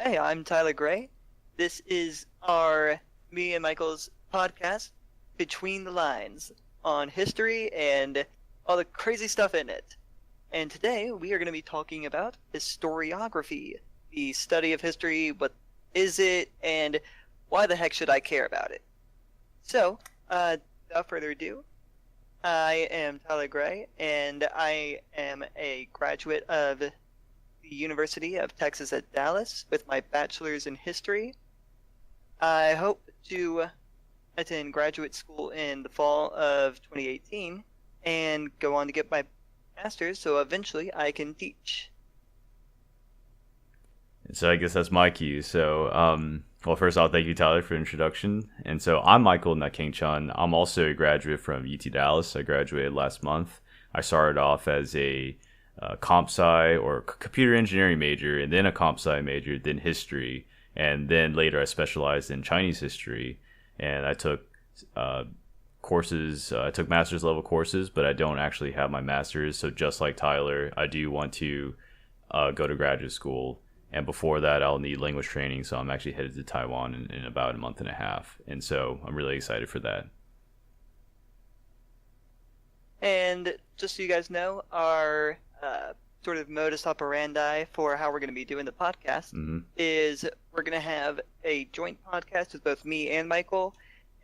Hey, I'm Tyler Gray. This is me and Michael's podcast, Between the Lines, on history and all the crazy stuff in it. And today we are going to be talking about historiography, the study of history, what is it, and why the heck should I care about it? So, without further ado, I am Tyler Gray, and I am a graduate of the University of Texas at Dallas with my bachelor's in history. I hope to attend graduate school in the fall of 2018 and go on to get my master's so eventually I can teach. So I guess that's my cue. Well, first I'll thank you, Tyler, for the introduction. And so I'm Michael Nakeng-chun. I'm also a graduate from UT Dallas. I graduated last month. I started off as a comp sci or computer engineering major, and then a comp sci major, then history, and then later I specialized in Chinese history. And I took courses. I took master's level courses, but I don't actually have my master's. So just like Tyler, I do want to go to graduate school. And before that, I'll need language training. So I'm actually headed to Taiwan in about a month and a half. And so I'm really excited for that. And just so you guys know, our sort of modus operandi for how we're going to be doing the podcast is we're going to have a joint podcast with both me and Michael.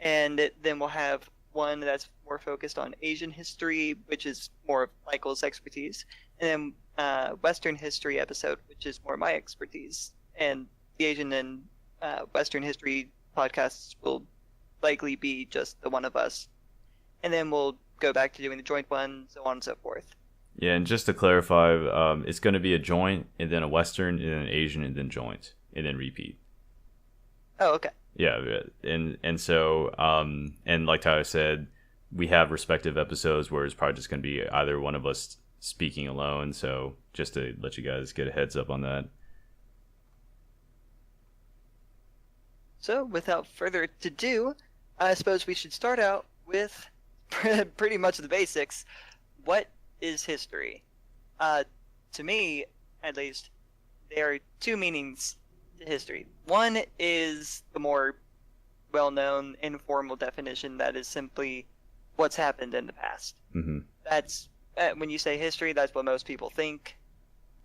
And then we'll have one that's more focused on Asian history, which is more of Michael's expertise. And then Western history episode, which is more my expertise. And the Asian and Western history podcasts will likely be just the one of us. And then we'll go back to doing the joint one, so on and so forth. Yeah, and just to clarify, it's going to be a joint, and then a Western, and then an Asian, and then joint, and then repeat. Oh, okay. Yeah, and so and like Tyler said, we have respective episodes where it's probably just going to be either one of us speaking alone. So just to let you guys get a heads up on that. So without further ado, I suppose we should start out with pretty much the basics. What is history? To me, at least, there are two meanings to history. One is the more well-known informal definition that is simply what's happened in the past. Mm-hmm. That's when you say history, that's what most people think.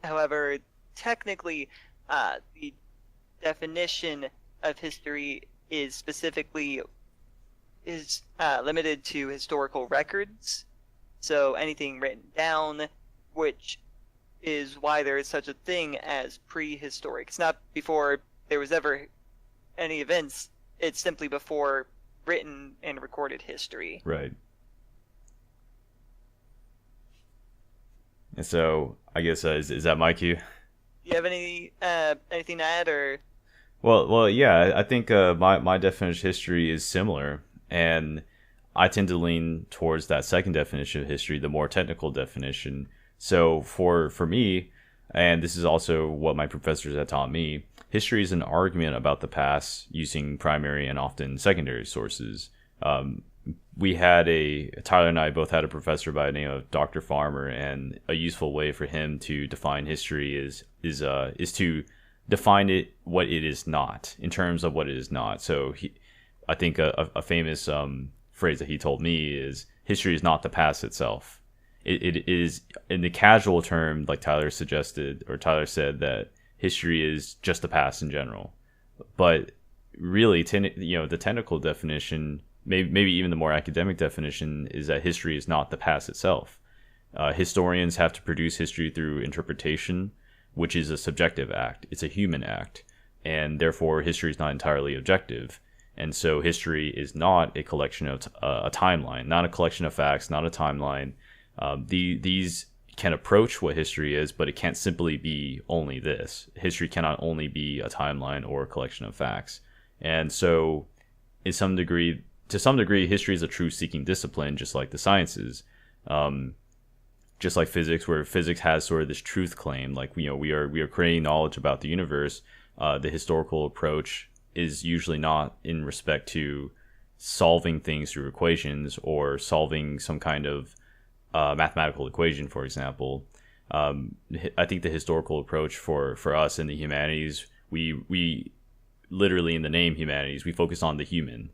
However, technically, the definition of history is limited to historical records. So anything written down, which is why there is such a thing as prehistoric. It's not before there was ever any events. It's simply before written and recorded history. Right. And so I guess is that my cue? Do you have anything to add or? Well, yeah. I think my definition of history is similar, and I tend to lean towards that second definition of history, the more technical definition. So for me, and this is also what my professors have taught me, history is an argument about the past using primary and often secondary sources. Tyler and I both had a professor by the name of Dr. Farmer, and a useful way for him to define history is to define it what it is not, in terms of what it is not. So I think a famous phrase that he told me is, history is not the past itself. It is, in the casual term, like Tyler suggested, or Tyler said, that history is just the past in general. But really, the technical definition, maybe even the more academic definition, is that history is not the past itself. Historians have to produce history through interpretation, which is a subjective act. It's a human act, and therefore history is not entirely objective. And so history is not a collection of a timeline, not a collection of facts, not a timeline. These can approach what history is, but it can't simply be only this. History cannot only be a timeline or a collection of facts. And so, to some degree, history is a truth-seeking discipline, just like the sciences. Just like physics, where physics has sort of this truth claim, like we are creating knowledge about the universe. The historical approach is usually not in respect to solving things through equations or solving some kind of mathematical equation, for example. I think the historical approach for us in the humanities, we literally in the name humanities, we focus on the human.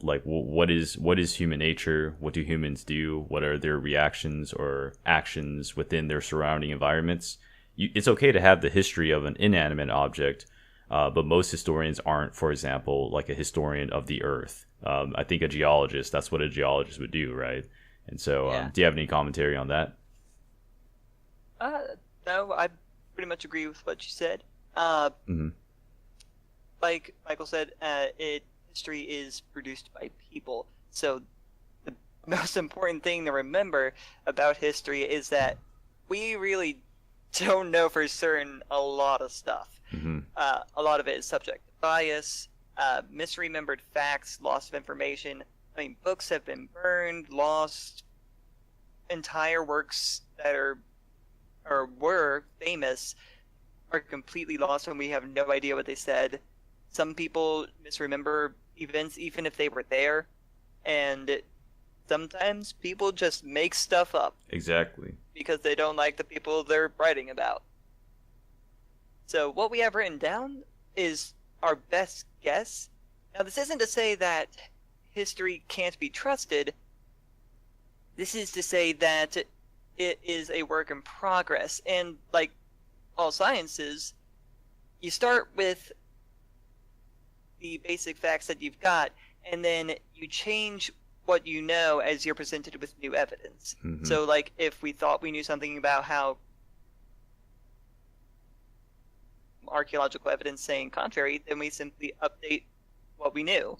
Like what is human nature? What do humans do? What are their reactions or actions within their surrounding environments? It's okay to have the history of an inanimate object, but most historians aren't, for example, like a historian of the earth. I think a geologist, that's what a geologist would do, right? And so Yeah. do you have any commentary on that? No, I pretty much agree with what you said. Hmm. Like Michael said, history is produced by people. So the most important thing to remember about history is that we really don't know for certain a lot of stuff. Hmm. A lot of it is subject to bias, misremembered facts, loss of information. I mean, books have been burned, lost, entire works that are or were famous are completely lost and we have no idea what they said. Some people misremember events even if they were there, and sometimes people just make stuff up Exactly. because they don't like the people they're writing about. So what we have written down is our best guess. Now, this isn't to say that history can't be trusted. This is to say that it is a work in progress. And like all sciences, you start with the basic facts that you've got, and then you change what you know as you're presented with new evidence. Hmm. So, like, if we thought we knew something about how archaeological evidence saying contrary, then we simply update what we knew.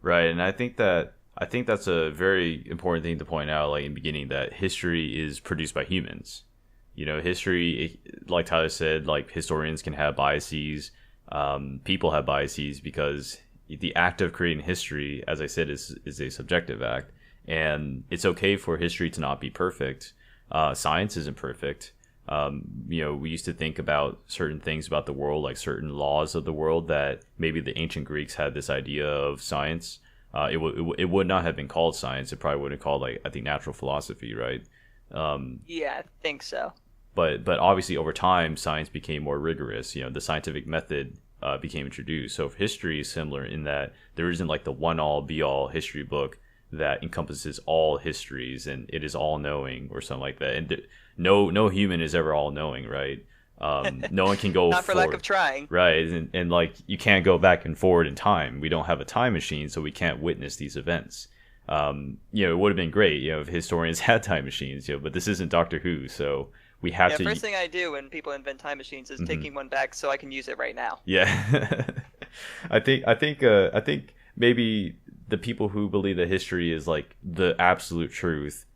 Right, and I think that's a very important thing to point out, like in the beginning, that history is produced by humans. You know, history, like Tyler said, like historians can have biases. People have biases because the act of creating history, as I said, is a subjective act, and it's okay for history to not be perfect. Science isn't perfect. You know, we used to think about certain things about the world, like certain laws of the world, that maybe the ancient Greeks had this idea of science. It would not have been called science. It probably would have called, like, I think, natural philosophy, right? Yeah, I think so. But obviously over time science became more rigorous. You know, the scientific method became introduced. So history is similar in that there isn't like the one all be all history book that encompasses all histories and it is all knowing or something like that. And no human is ever all knowing, right? No one can go Not for lack of trying. right, and like you can't go back and forward in time. We don't have a time machine, so we can't witness these events. You know, it would have been great, you know, if historians had time machines, you know, but this isn't Doctor Who, so we have to. First thing I do when people invent time machines is taking one back so I can use it right now. Yeah, I think maybe the people who believe that history is like the absolute truth,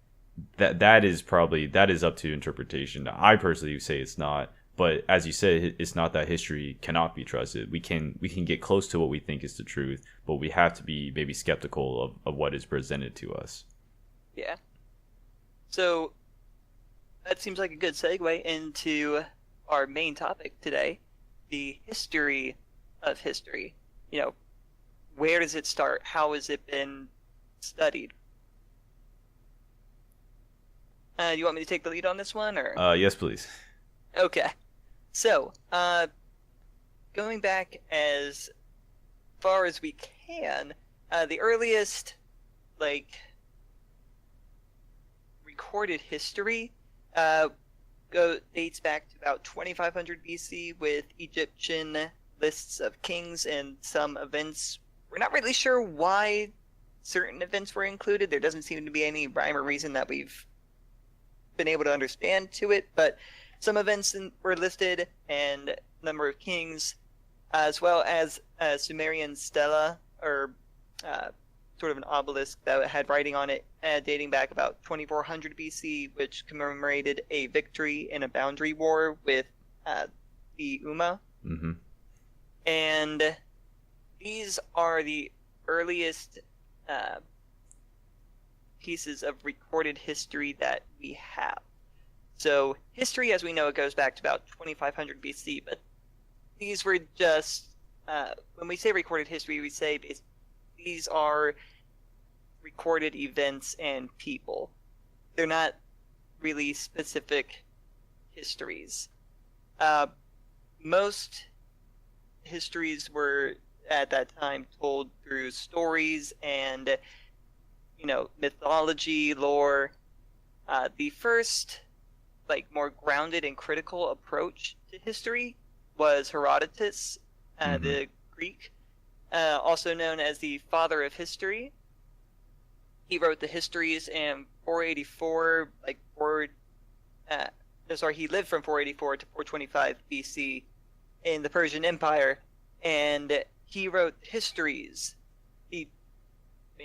that is up to interpretation. I personally say it's not, but as you said, it's not that history cannot be trusted. We can get close to what we think is the truth, but we have to be maybe skeptical of what is presented to us. Yeah. So that seems like a good segue into our main topic today, the history of history. You know, where does it start? How has it been studied? You want me to take the lead on this one, or? Yes, please. Okay. So, going back as far as we can, the earliest, like, recorded history dates back to about 2500 BC with Egyptian lists of kings and some events. We're not really sure why certain events were included. There doesn't seem to be any rhyme or reason that we've been able to understand to it, but some events were listed and number of kings, as well as a Sumerian stela, or sort of an obelisk that had writing on it dating back about 2400 BC, which commemorated a victory in a boundary war with the Umma. Mm-hmm. And these are the earliest pieces of recorded history that we have. So history, as we know, it goes back to about 2500 BC, but these were just, when we say recorded history, we say these are recorded events and people. They're not really specific histories. Uh, most histories were at that time told through stories and mythology, lore. The first like more grounded and critical approach to history was Herodotus, Mm-hmm. the Greek, also known as the father of history. He wrote the histories in 484, like uh, he lived from 484 to 425 BC in the Persian Empire, and he wrote histories. He,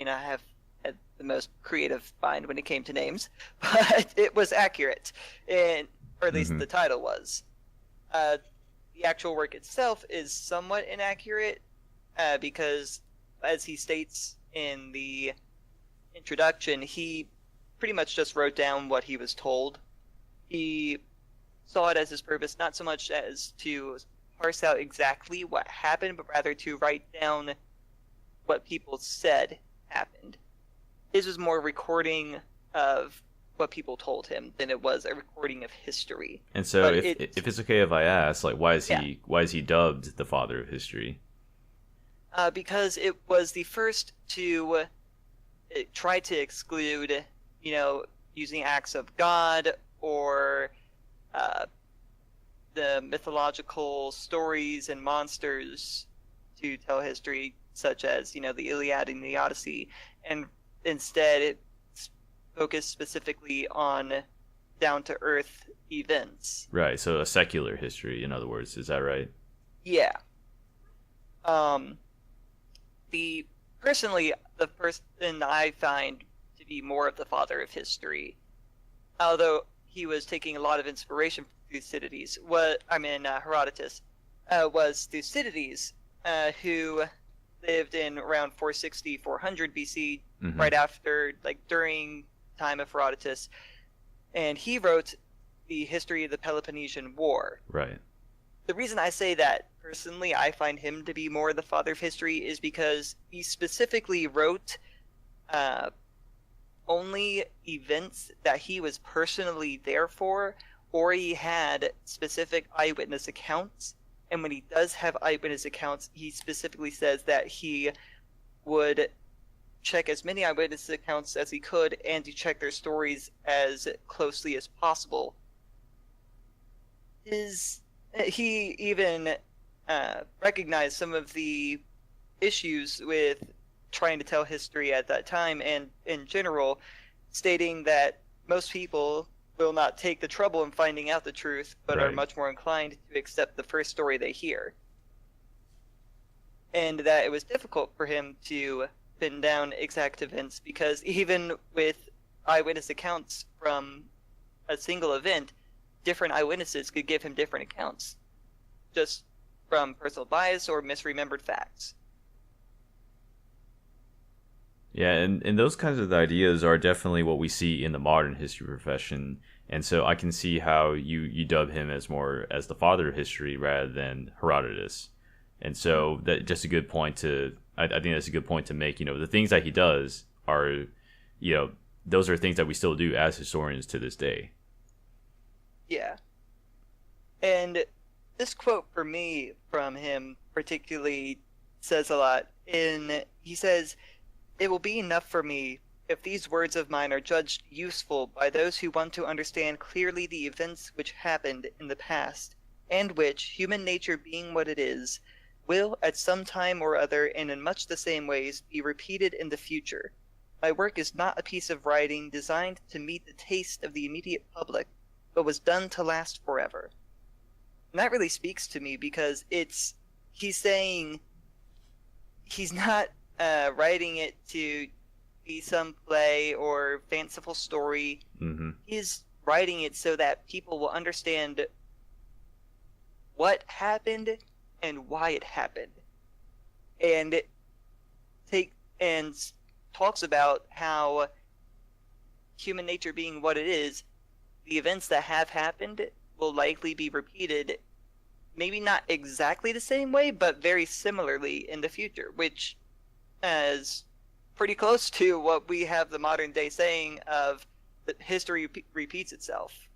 I have had the most creative mind when it came to names, but it was accurate, and or at least Mm-hmm. the title was. Uh, the actual work itself is somewhat inaccurate because, as he states in the introduction, he pretty much just wrote down what he was told. He saw it as his purpose not so much as to parse out exactly what happened, but rather to write down what people said happened. His was more recording of what people told him than it was a recording of history. And so, But if it's okay if I ask, like, yeah, why is he dubbed the father of history? because it was the first to try to exclude, you know, using acts of God or uh, the mythological stories and monsters to tell history, such as the Iliad and the Odyssey, and instead it focused specifically on down to earth events. Right. So a secular history, in other words, is that right? Yeah. Um, the personally the person I find to be more of the father of history, although he was taking a lot of inspiration from Thucydides. Herodotus, was Thucydides, who lived in around 460, 400 BC, Mm-hmm. right after, like during time of Herodotus, and he wrote the history of the Peloponnesian War. Right. The reason I say that personally, I find him to be more the father of history is because he specifically wrote uh, only events that he was personally there for, or he had specific eyewitness accounts. And when he does have eyewitness accounts, he specifically says that he would check as many eyewitness accounts as he could and to check their stories as closely as possible. He even recognized some of the issues with trying to tell history at that time and in general, stating that most people will not take the trouble in finding out the truth, but are Right. much more inclined to accept the first story they hear. And that it was difficult for him to pin down exact events because even with eyewitness accounts from a single event, different eyewitnesses could give him different accounts, just from personal bias or misremembered facts. Yeah, and those kinds of ideas are definitely what we see in the modern history profession. And so I can see how you dub him as more as the father of history rather than Herodotus. And so that just a good point to I think that's a good point to make. The things that he does are, those are things that we still do as historians to this day. Yeah. And this quote for me from him particularly says a lot. He says, "It will be enough for me if these words of mine are judged useful by those who want to understand clearly the events which happened in the past, and which, human nature being what it is, will at some time or other and in much the same ways be repeated in the future. My work is not a piece of writing designed to meet the taste of the immediate public, but was done to last forever." And that really speaks to me because he's saying he's not writing it to be some play or fanciful story. Mm-hmm. He's writing it so that people will understand what happened and why it happened, and take and talks about how human nature being what it is, the events that have happened will likely be repeated, maybe not exactly the same way, but very similarly in the future, which is pretty close to what we have the modern day saying of that history repeats itself.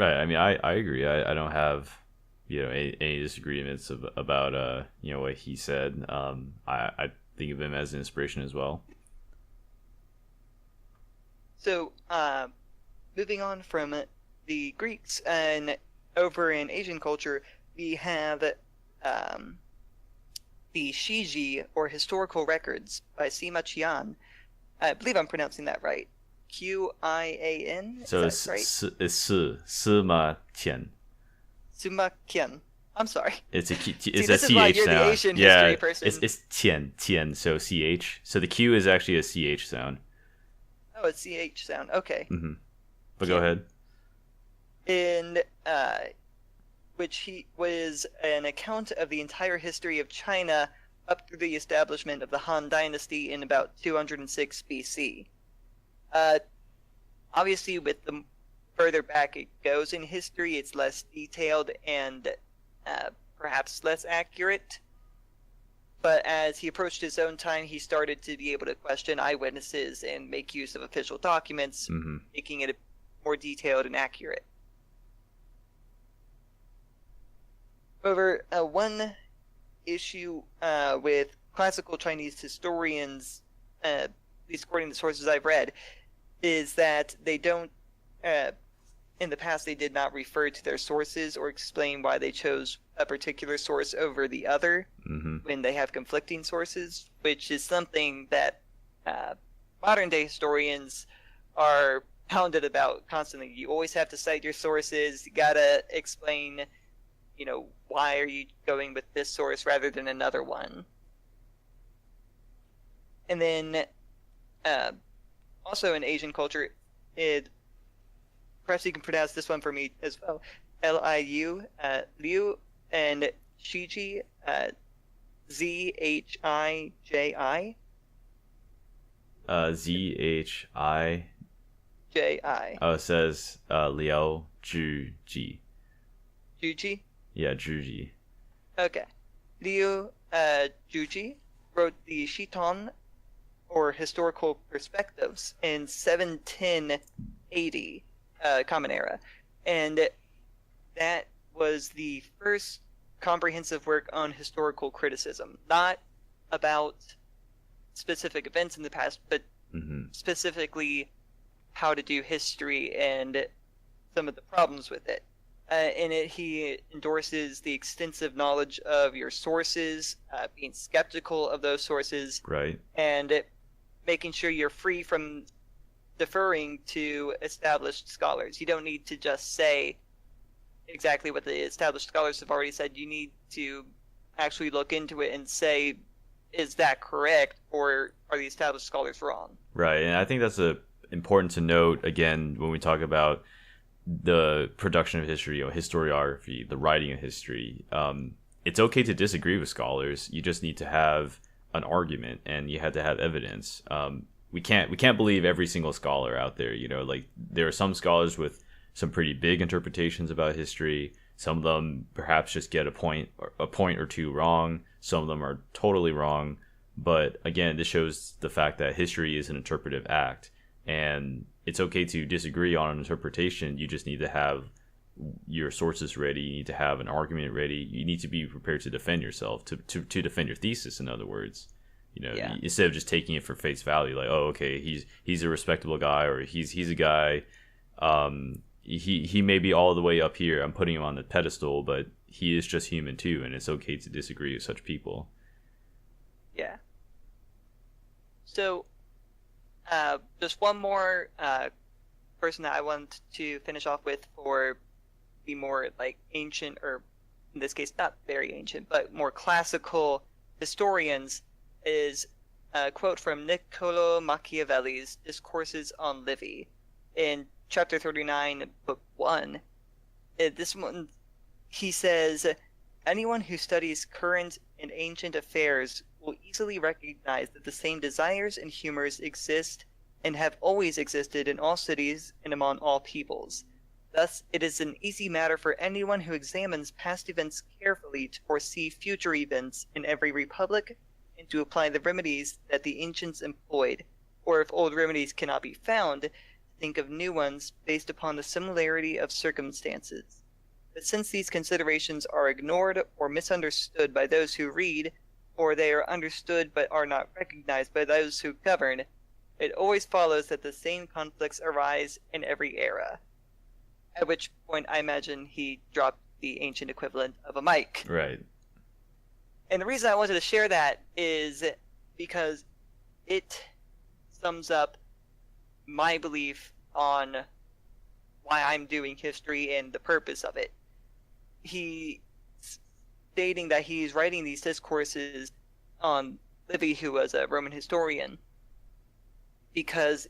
Right. I mean, I agree. I don't have any disagreements about what he said. I think of him as an inspiration as well. So, moving on from the Greeks and over in Asian culture, we have the Shiji, or historical records, by Sima Qian. I believe I'm pronouncing that right. Qian, is So that right? it's Sima Qian. Sima Qian. I'm sorry. It's See, a this is why ch you're the sound. Asian Yeah, history person. it's Tian. So ch. So the q is actually a ch sound. Oh, it's CH sound. Okay. Mm-hmm. But go Qian. ahead. In which he was an account of the entire history of China up through the establishment of the Han Dynasty in about 206 BC. Obviously, with the further back it goes in history, it's less detailed and perhaps less accurate. But as he approached his own time, he started to be able to question eyewitnesses and make use of official documents, Mm-hmm. making it more detailed and accurate. However, one issue with classical Chinese historians, at least according to sources I've read, is that they don't, in the past, they did not refer to their sources or explain why they chose a particular source over the other Mm-hmm. when they have conflicting sources, which is something that modern day historians are pounded about constantly. You always have to cite your sources, you gotta explain, why are you going with this source rather than another one. And then also in Asian culture, perhaps you can pronounce this one for me as well. Liu, Liu, and Shiji, Zhiji. Zhi. Ji. Oh, it says Liao Zhiji. Juji? Yeah, Zhiji. Okay. Liu Juji wrote the Shiton, or Historical Perspectives, in 710 AD, Common Era. And that was the first comprehensive work on historical criticism. Not about specific events in the past, but Mm-hmm. specifically how to do history and some of the problems with it. In it, he endorses the extensive knowledge of your sources, being skeptical of those sources, Right. and making sure you're free from deferring to established scholars. You don't need to just say exactly what the established scholars have already said. You need to actually look into it and say, is that correct, or are the established scholars wrong? Right, and I think that's important to note again when we talk about the production of history, historiography, the writing of history. It's okay to disagree with scholars. You just need to have an argument, and you have to have evidence. We can't believe every single scholar out there. Like there are some scholars with some pretty big interpretations about history. Some of them perhaps just get a point or two wrong. Some of them are totally wrong. But again, this shows the fact that history is an interpretive act, and it's okay to disagree on an interpretation. You just need to have your sources ready. You need to have an argument ready. You need to be prepared to defend yourself, to defend your thesis. In other words, Yeah. instead of just taking it for face value, like, oh, okay, he's a respectable guy, or he's a guy. He may be all the way up here. I'm putting him on the pedestal, but he is just human too, and it's okay to disagree with such people. Yeah. So, just one more person that I want to finish off with for the more like ancient, or in this case, not very ancient, but more classical historians, is a quote from Niccolo Machiavelli's Discourses on Livy in chapter 39, book 1. This one, he says, anyone who studies current and ancient affairs will easily recognize that the same desires and humors exist and have always existed in all cities and among all peoples. Thus, it is an easy matter for anyone who examines past events carefully to foresee future events in every republic and to apply the remedies that the ancients employed, or if old remedies cannot be found, think of new ones based upon the similarity of circumstances. But since these considerations are ignored or misunderstood by those who read, or they are understood but are not recognized by those who govern, it always follows that the same conflicts arise in every era. At which point I imagine he dropped the ancient equivalent of a mic. Right. And the reason I wanted to share that is because it sums up my belief on why I'm doing history and the purpose of it. He stating that he's writing these discourses on Livy, who was a Roman historian, because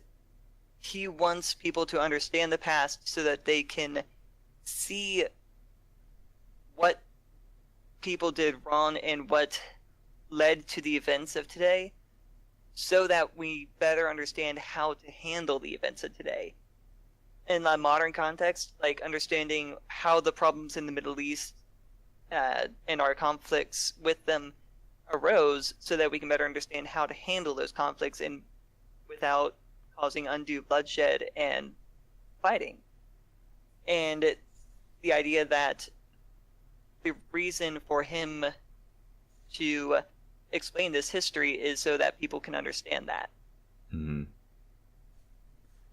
he wants people to understand the past so that they can see what people did wrong and what led to the events of today, so that we better understand how to handle the events of today. In a modern context, like understanding how the problems in the Middle East and our conflicts with them arose, so that we can better understand how to handle those conflicts and without causing undue bloodshed and fighting. And the idea that the reason for him to explain this history is so that people can understand that. Mm-hmm.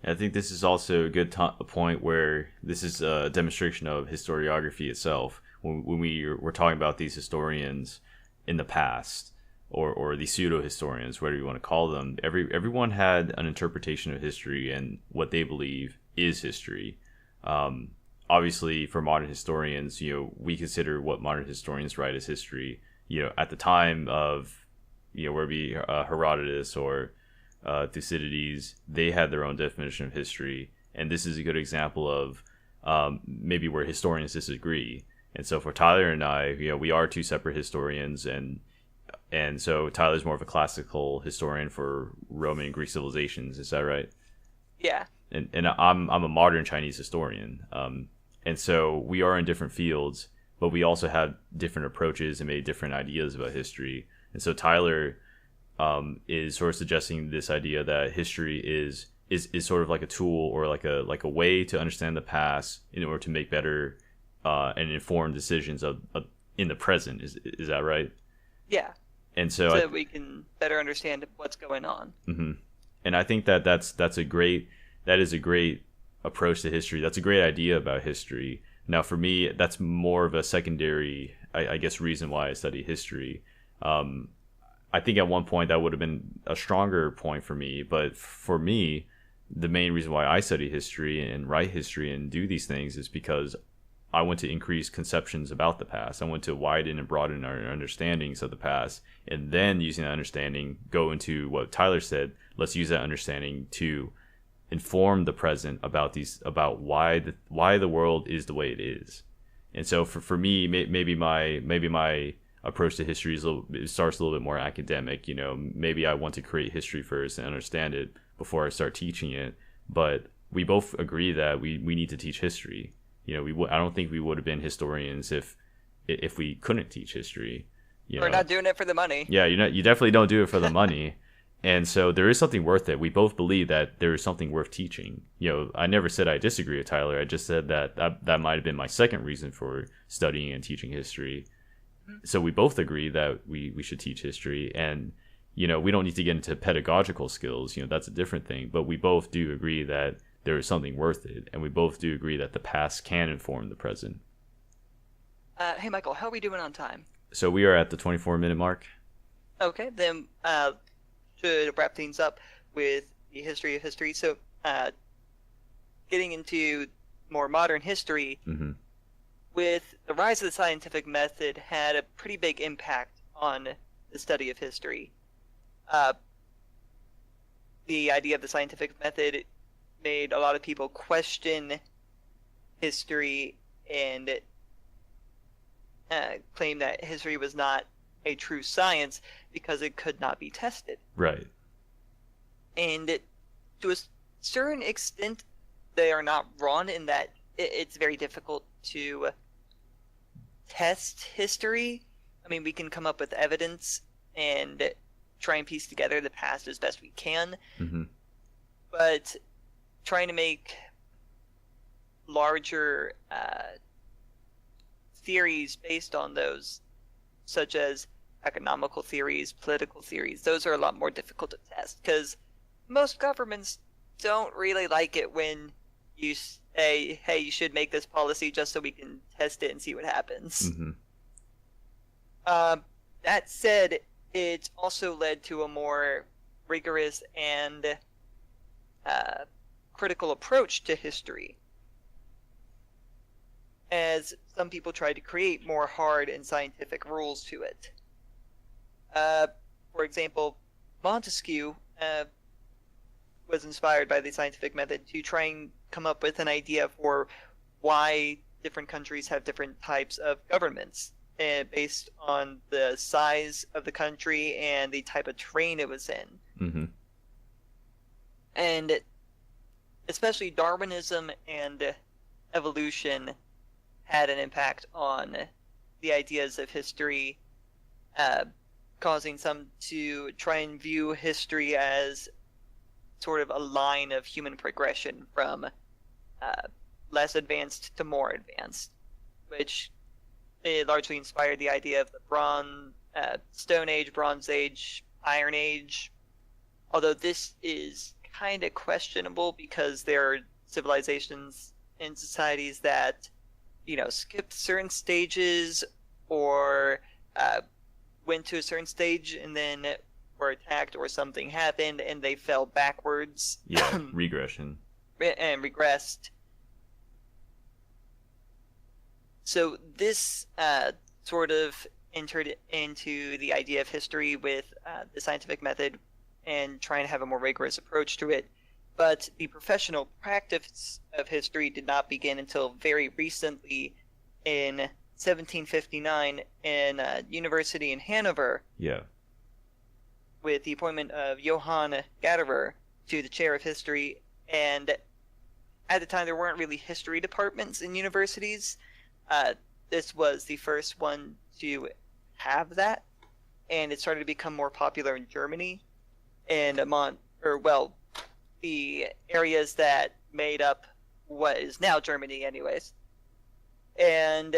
I think this is also a good point where this is a demonstration of historiography itself. When we're talking about these historians in the past, or the pseudo-historians, whatever you want to call them, everyone had an interpretation of history and what they believe is history. Obviously, for modern historians, we consider what modern historians write as history. At the time of, where we Herodotus or Thucydides, they had their own definition of history, and this is a good example of maybe where historians disagree. And so for Tyler and I, we are two separate historians, and so Tyler's more of a classical historian for Roman and Greek civilizations. Is that right? Yeah. And I'm a modern Chinese historian. And so we are in different fields, but we also have different approaches and maybe different ideas about history. And so Tyler is sort of suggesting this idea that history is sort of like a tool or like a way to understand the past in order to make better and informed decisions in the present. Is that right? Yeah. And so that we can better understand what's going on. Mm-hmm. And I think that is a great approach to history. That's a great idea about history. Now, for me, that's more of a secondary, I guess, reason why I study history. I think at one point that would have been a stronger point for me. But for me, the main reason why I study history and write history and do these things is because I want to increase conceptions about the past. I want to widen and broaden our understandings of the past. And then using that understanding, go into what Tyler said. Let's use that understanding to inform the present about why the world is the way it is. And so for me, maybe my approach to history it starts a little bit more academic. Maybe I want to create history first and understand it before I start teaching it. But we both agree that we need to teach history. I don't think we would have been historians if we couldn't teach history. We're not doing it for the money. Yeah, you definitely don't do it for the money. And so there is something worth it. We both believe that there is something worth teaching. I never said I disagree with Tyler. I just said that might have been my second reason for studying and teaching history. So we both agree that we should teach history. And, we don't need to get into pedagogical skills. That's a different thing. But we both do agree that there is something worth it. And we both do agree that the past can inform the present. Hey, Michael, how are we doing on time? So we are at the 24-minute mark. Okay, then should wrap things up with the history of history. So, getting into more modern history, mm-hmm. with the rise of the scientific method had a pretty big impact on the study of history. The idea of the scientific method made a lot of people question history and claim that history was not a true science because it could not be tested. Right. And to a certain extent, they are not wrong in that it's very difficult to test history. I mean, we can come up with evidence and try and piece together the past as best we can. Mm-hmm. But trying to make larger theories based on those, such as economical theories, political theories. Those are a lot more difficult to test because most governments don't really like it when you say, hey, you should make this policy just so we can test it and see what happens. Mm-hmm. That said, it's also led to a more rigorous and critical approach to history, as some people try to create more hard and scientific rules to it. For example, Montesquieu was inspired by the scientific method to try and come up with an idea for why different countries have different types of governments based on the size of the country and the type of terrain it was in. Mm-hmm. And especially Darwinism and evolution had an impact on the ideas of history, causing some to try and view history as sort of a line of human progression from less advanced to more advanced, which largely inspired the idea of the Stone Age, Bronze Age, Iron Age. Although this is kind of questionable because there are civilizations and societies that, skipped certain stages or went to a certain stage and then were attacked or something happened and they fell backwards. Yeah, regression. And regressed. So this sort of entered into the idea of history with the scientific method and trying to have a more rigorous approach to it. But the professional practice of history did not begin until very recently in 1759 in a university in Hanover. Yeah. With the appointment of Johann Gaderer to the chair of history. And at the time, there weren't really history departments in universities. This was the first one to have that, and it started to become more popular in Germany and the areas that made up what is now Germany, anyways. And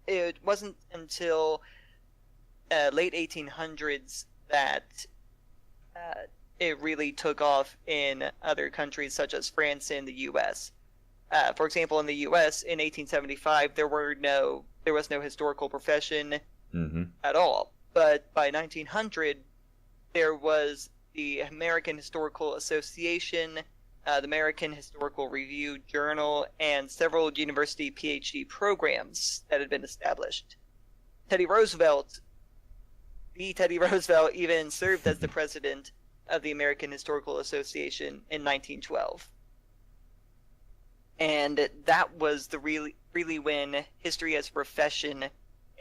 it wasn't until late 1800s that it really took off in other countries such as France and the U.S. For example, in the U.S. in 1875, there was no historical profession at all. But by 1900, there was the American Historical Association, the American Historical Review Journal, and several university PhD programs that had been established. Teddy Roosevelt even served as the president of the American Historical Association in 1912. And that was really when history as a profession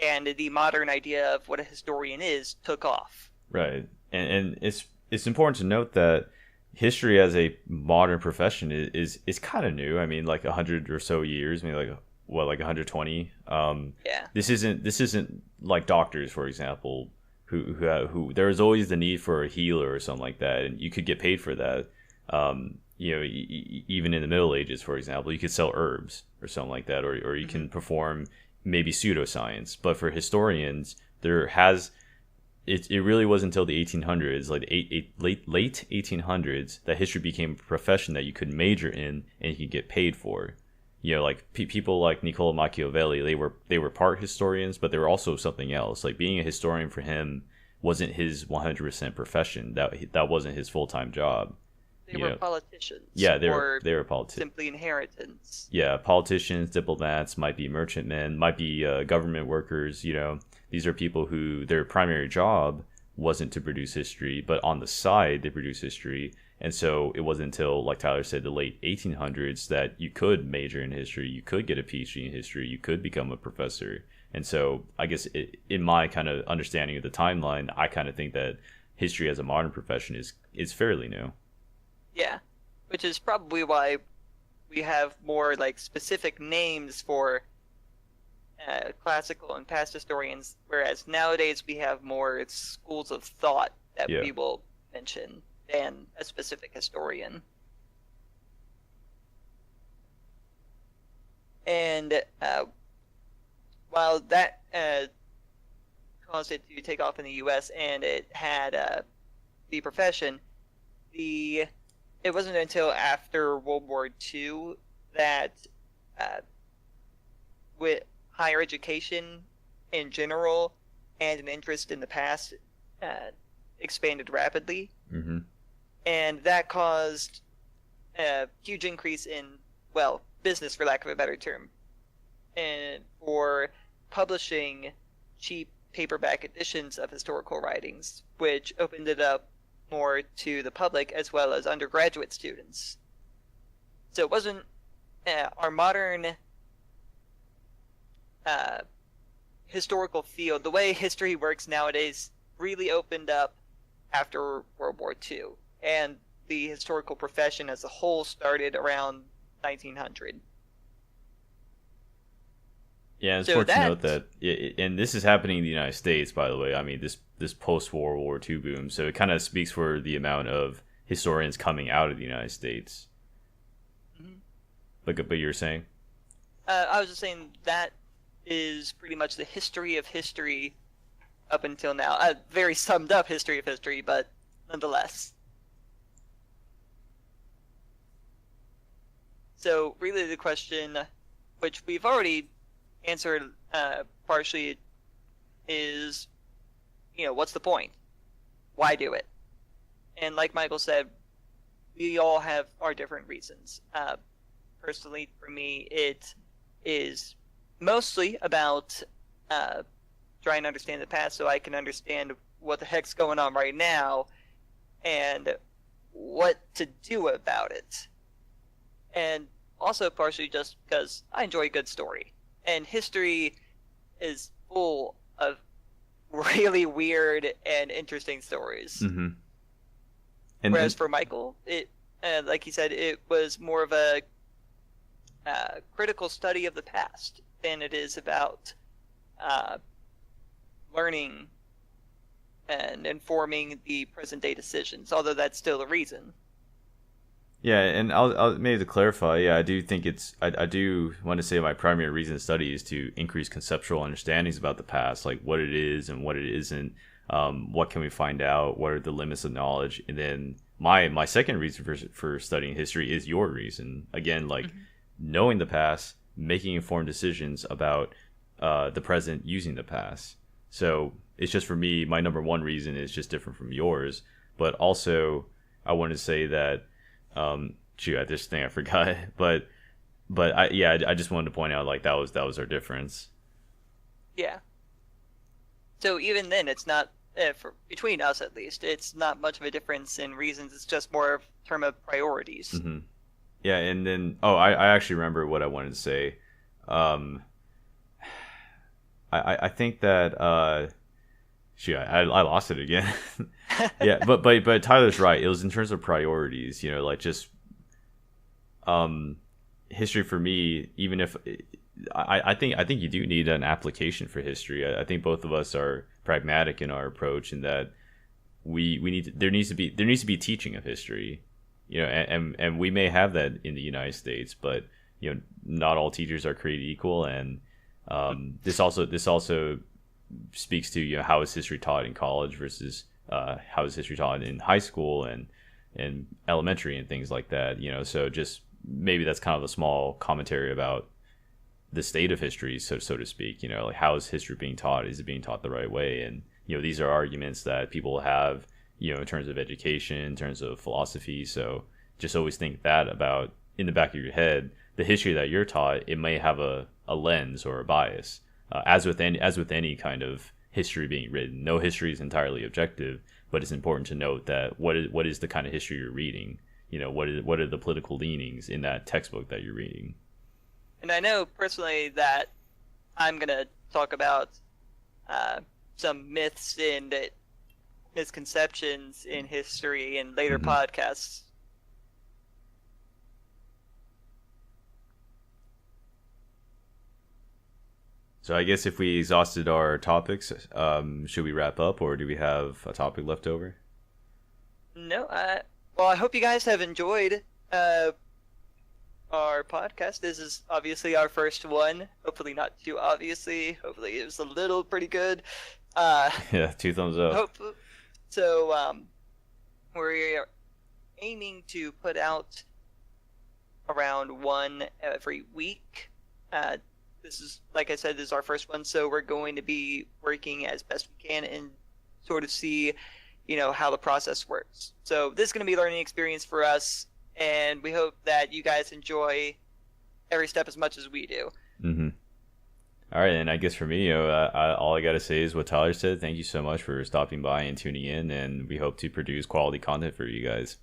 and the modern idea of what a historian is took off. Right. And it's important to note that history as a modern profession is kind of new. I mean, like 100 or so years, maybe like 120. Yeah. This isn't like doctors, for example, who there was always the need for a healer or something like that, and you could get paid for that. Even in the Middle Ages, for example, you could sell herbs or something like that, or you can perform maybe pseudoscience. But for historians, it really was until the 1800s, like late 1800s, that history became a profession that you could major in and you could get paid for. Like people like Niccolo Machiavelli, they were part historians, but they were also something else. Like being a historian for him wasn't his 100% profession. That wasn't his full-time job. They were politicians. Yeah, they were politicians. Simply inheritance. Yeah, politicians, diplomats, might be merchantmen, might be government workers. These are people who their primary job wasn't to produce history, but on the side they produce history. And so it wasn't until, like Tyler said, the late 1800s that you could major in history, you could get a PhD in history, you could become a professor. And so I guess in my kind of understanding of the timeline, I kind of think that history as a modern profession is fairly new. Yeah, which is probably why we have more like specific names for classical and past historians, whereas nowadays we have more schools of thought that we will mention. than a specific historian. And while that caused it to take off in the U.S. and it had the profession, it wasn't until after World War II that with higher education in general and an interest in the past expanded rapidly. Mm-hmm. And that caused a huge increase in, well, business, for lack of a better term, and for publishing cheap paperback editions of historical writings, which opened it up more to the public as well as undergraduate students. So it wasn't our modern historical field, the way history works nowadays, really opened up after World War II. And the historical profession as a whole started around 1900. Yeah, it's important to note that, and this is happening in the United States, by the way. I mean, this post-World War II boom, so it kind of speaks for the amount of historians coming out of the United States. Mm-hmm. But you were saying? I was just saying that is pretty much the history of history up until now. A very summed up history of history, but nonetheless. So really the question, which we've already answered partially, is, what's the point? Why do it? And like Michael said, we all have our different reasons. Personally, for me, it is mostly about trying to understand the past so I can understand what the heck's going on right now and what to do about it. And also partially just because I enjoy a good story. And history is full of really weird and interesting stories. Mm-hmm. Whereas for Michael, it, like he said, it was more of a critical study of the past than it is about learning and informing the present day decisions, although that's still a reason. Yeah, and I'll maybe to clarify, yeah, I do think I do want to say my primary reason to study is to increase conceptual understandings about the past, like what it is and what it isn't, what can we find out, what are the limits of knowledge, and then my second reason for studying history is your reason. Again, like knowing the past, making informed decisions about the present using the past. So it's just for me, my number one reason is just different from yours, but also I want to say that. I just think I forgot, but I just wanted to point out like that was our difference. Yeah. So even then, it's not between us at least. It's not much of a difference in reasons. It's just more of a term of priorities. Mm-hmm. Yeah, and then I actually remember what I wanted to say. I think that I lost it again. Yeah, but Tyler's right. It was in terms of priorities, like just history for me. Even if I think you do need an application for history. I think both of us are pragmatic in our approach, in that we need there needs to be teaching of history, and we may have that in the United States, but not all teachers are created equal, and this also speaks to how is history taught in college versus how is history taught in high school and elementary and things like that. So just maybe that's kind of a small commentary about the state of history, so to speak. Like how is history being taught? Is it being taught the right way? And these are arguments that people have in terms of education, in terms of philosophy. So just always think that about in the back of your head. The history that you're taught, it may have a lens or a bias. As with any kind of history being written, no history is entirely objective, but it's important to note that what is the kind of history you're reading. What are the political leanings in that textbook that you're reading. And I know personally that I'm gonna talk about some myths and misconceptions in history in later podcasts. So I guess if we exhausted our topics, should we wrap up, or do we have a topic left over? No, well, I hope you guys have enjoyed our podcast. This is obviously our first one. Hopefully not too obviously. Hopefully it was a little pretty good. Uh, Yeah, 2 thumbs up. hope so. We're aiming to put out around one every week. This is, like I said, this is our first one, so we're going to be working as best we can and sort of see, how the process works. So this is going to be a learning experience for us, and we hope that you guys enjoy every step as much as we do. Mm-hmm. All right, and I guess for me, all I gotta say is what Tyler said. Thank you so much for stopping by and tuning in, and we hope to produce quality content for you guys.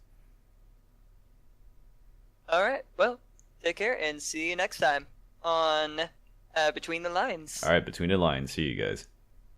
All right, well, take care and see you next time on Between the Lines. All right, between the lines. See you guys.